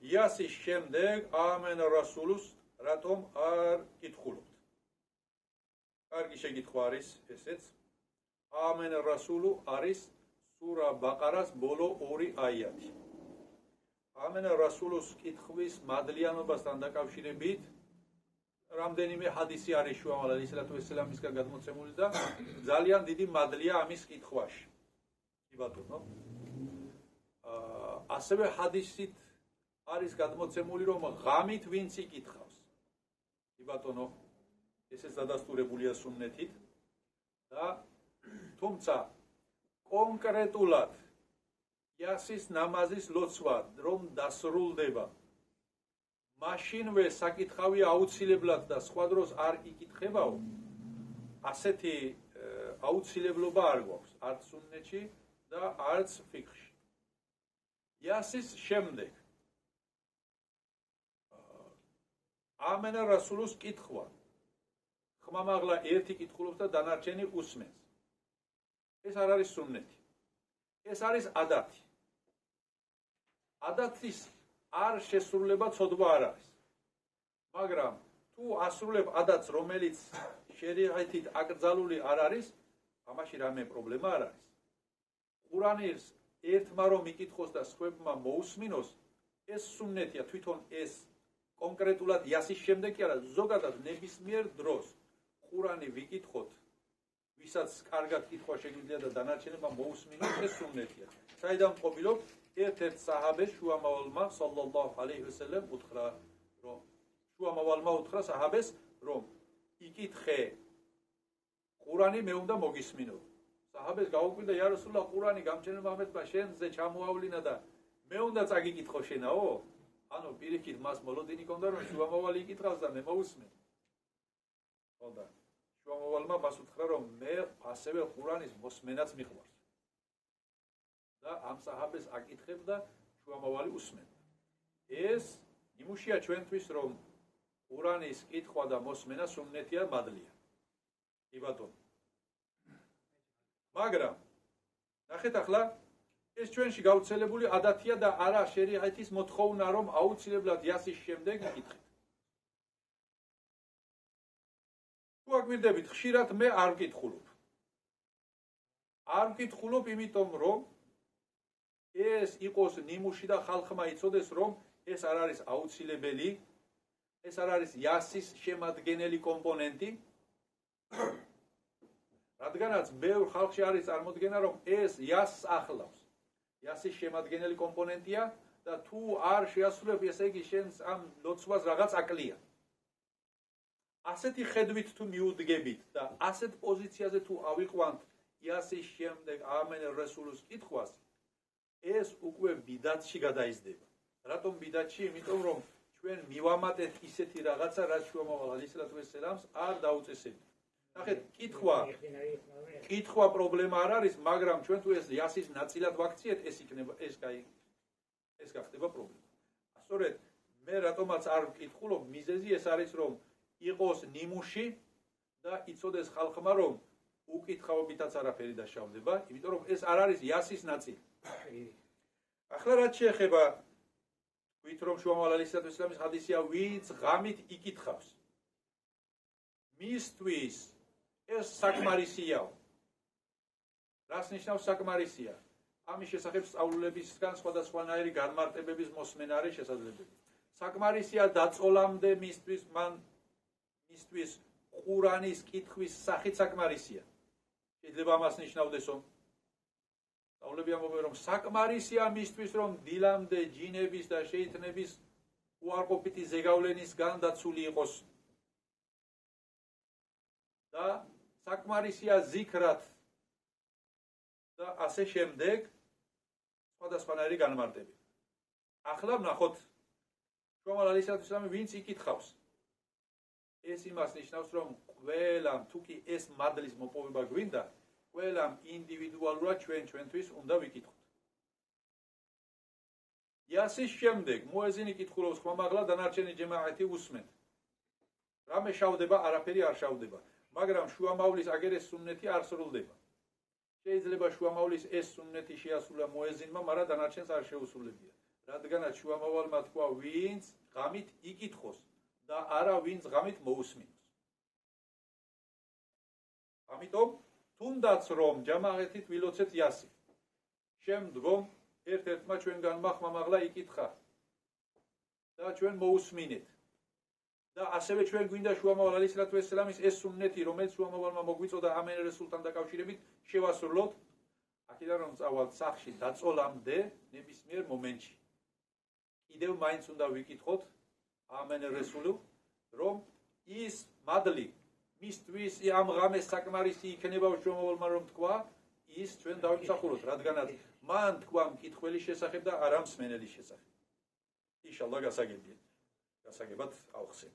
იასის შემდეგ ამენ რასულს რატომ არ კითხულობთ? კარგი შეკითხვა არის ესეც. ამენ რასულუ არის სურა ბაყარას ბოლო 2 აიათი. ამენ რასულუს კითხვის მადლიანობასთან დაკავშირებით რამდენიმე ჰადისი არის შუამალ ალეისალამისგან გადმოცემული და ძალიან დიდი მადლია ამის კითხვაში. კი ბატონო. ასევე ჰადისით არის გადმოცემული რომ ღამით ვინც იკითხავს. კი ბატონო, ესეც დადასტურებულია სუნნეთით და თუმცა კონკრეტულად იასის ნამაზის ლოცვა რომ დასრულდება მაშინვე საკითხავი აუცილებლად და სხვა დროს არ იკითხებაო, ასეთი აუცილებლობა არ გვაქვს არც სუნნეთში და არც ფიქრში. იასის შემდეგ ამენა რასულუს კითხვა ხმამაღლა ერთი კითხულობს და დანარჩენი უსმენს. ეს არ არის სუნნეთი. ეს არის ადათი. ადათის არ შესრულება ცოდვა არ არის. მაგრამ თუ ასრულებ ადათს, რომელიც შერიათით აკრძალული არ არის, ამაში რამე პრობლემა არ არის. ყურანის ერთმა რომ იკითხოს და სხვებმა მოусმინოს, ეს სუნნეთია, თვითონ ეს კონკრეტულად იასის შემდეგ კი არა, ზოგადად ნებისმიერ დროს ყურანი ვიკითხოთ, ვისაც კარგად კითხვა შეგვიძლია და დანარჩენებმა მოусმინოს, ეს სუნნეთია. საიდან მყოფილობ ერთ-ერთ საჰაბეს შუამავალმა სალლალლაჰუ ალეიჰი ვასალამ უთხრა, რომ შუამავალმა უთხრა საჰაბეს, რომ იკითხე ყურანი მე უნდა მოგისმინო. საჰაბეს გაუკვირდა, ია რასულალლაჰ, ყურანი გამჩენელ მამეთმა შენზე ჩამოავლინა და მე უნდა წაგიკითხო შენაო? ანუ პირიქით მას მოლოდინი კონდა რომ შუამავალი იკითხავს და მე მოусმენ. ხოდა შუამავალმა მას უთხრა რომ მე ასევე ყურანის მოსმენაც მიყვარს. და ამ საჰაბეს აკითხებ და შუამავალი უსმენდა. ეს იმუშია ჩვენთვის რომ ყურანის კითხვა და მოსმენა სუნნეთია, მადლია. კი ბატონო. მაგრამ ნახეთ ახლა ეს ჩვენში გავრცელებული ადათია და არა შერიათის მოთხოვნა რომ აუცილებლად იასის შემდეგ იკითხეთ. თუ აკვირდებით, ხშირად მე არ ვკითხულობ. არ ვკითხულობ იმიტომ რომ ეს იყოს ნიმუში და ხალხმა იცოდეს რომ ეს არ არის აუცილებელი, ეს არ არის იასის შემადგენელი კომპონენტი. რადგანაც ბევრ ხალხში არის წარმოდგენა რომ ეს იასს ახლავს. იასის შემადგენელი კომპონენტია და თუ არ შეასრულებ, ესე იგი შენს ამ ლოცვას რაღაც აკლია. ასეთი ხედვით თუ მიუდგებით და ასეთ პოზიციაზე თუ ავიყვანთ იასის შემდეგ ამენ რასულუს კითხვას, ეს უკვე ბიდათში გადაიზრდება. რატომ ბიდათში? იმიტომ რომ ჩვენ მივამატეთ ისეთი რაღაცა, რაც შუამავალ ალეისალამს არ დაუწესებია. ნახეთ, კითხვა პრობლემა არ არის, მაგრამ ჩვენ თუ ეს იასის ნაწილად ვაქციეთ, ეს იქნება, ეს გახდება პრობლემა. სწორედ მე რატომაც არ ვკითხულობ, მიზეზი ეს არის, რომ იყოს ნიმუში და იცოდეს ხალხმა, რომ უკითხაობითაც არაფერი დაშავდება, იმიტომ რომ ეს არ არის იასის ნაწილი. ახლა რაც შეეხება ვით რომ შუამავალ ალეისალამის ჰადისია, ვინც ღამით იკითხავს, მისთვის ეს საკმარისიაო. რას ნიშნავს საკმარისია? ამის შესახებ სწავლულებისგან სხვადასხვანაირი განმარტებების მოსმენა არის შესაძლებელი. საკმარისია დაწოლამდე მისთვის ყურანის კითხვის სახით საკმარისია. შეიძლება ამას ნიშნავდესო. სწავლები ამბობენ რომ საკმარისია მისთვის რომ დილამდე ჯინების და შეიტნების უარყოფითი ზეგავლენისგან დაცული იყოს. და საკმარისია ზიქრად და ასე შემდეგ სხვადასხვანაირი განმარტები. ახლა ვნახოთ შუამავალ ალეისალამი ვინც იკითხავს. ეს იმას ნიშნავს რომ ყველამ თუ კი ეს მადლის მოპოვება გვინდა, ყველამ ინდივიდუალურად ჩვენთვის უნდა ვიკითხოთ. იასის შემდეგ მუეზინი კითხულობს ხმამაღლა, დანარჩენი ჯემაათი უსმენ. რამე შავდება, არაფერი არ შავდება. მაგრამ შუამავლის აგერ ეს სუნნეთი არ სრულდება. შეიძლება შუამავლის ეს სუნნეთი შეასრულა მუეზინმა, მაგრამ დანარჩენს არ შეუსრულებია. რადგანაც შუამავალმა თქვა ვინც ღამით იკითხოს და არა ვინც ღამით მოусმინოს. ამიტომ თუნდაც რომ ჯამაღეთით ვილოცეთ იასი. შემდგომ ერთ-ერთმა ჩვენგანმა ხმამაღლა იკითხა და ჩვენ მოусმინეთ. და ასევე ჩვენ გვინდა შუამავალ ალეისალათუ ვესალამის ეს სუნნეთი, რომელიც შუამავალმა მოგვიწოდა ამენ რესულთან დაკავშირებით, შევასრულოთ. აქედან რომ წავალთ სახლში დაწოლამდე ნებისმიერ მომენტში. კიდევ მაინც უნდა ვიკითხოთ ამენ რესულუ, რომ ის მადლი მისთვის ამ ღამეს საკმარისი იქნება შუამავალმა რომ თქვა, ის ჩვენ დავიმსახუროთ, რადგანაც მან თქვა მკითხველის შესახებ და არა მსმენელის შესახებ. ინშალლა გასაგებად ავხსენ.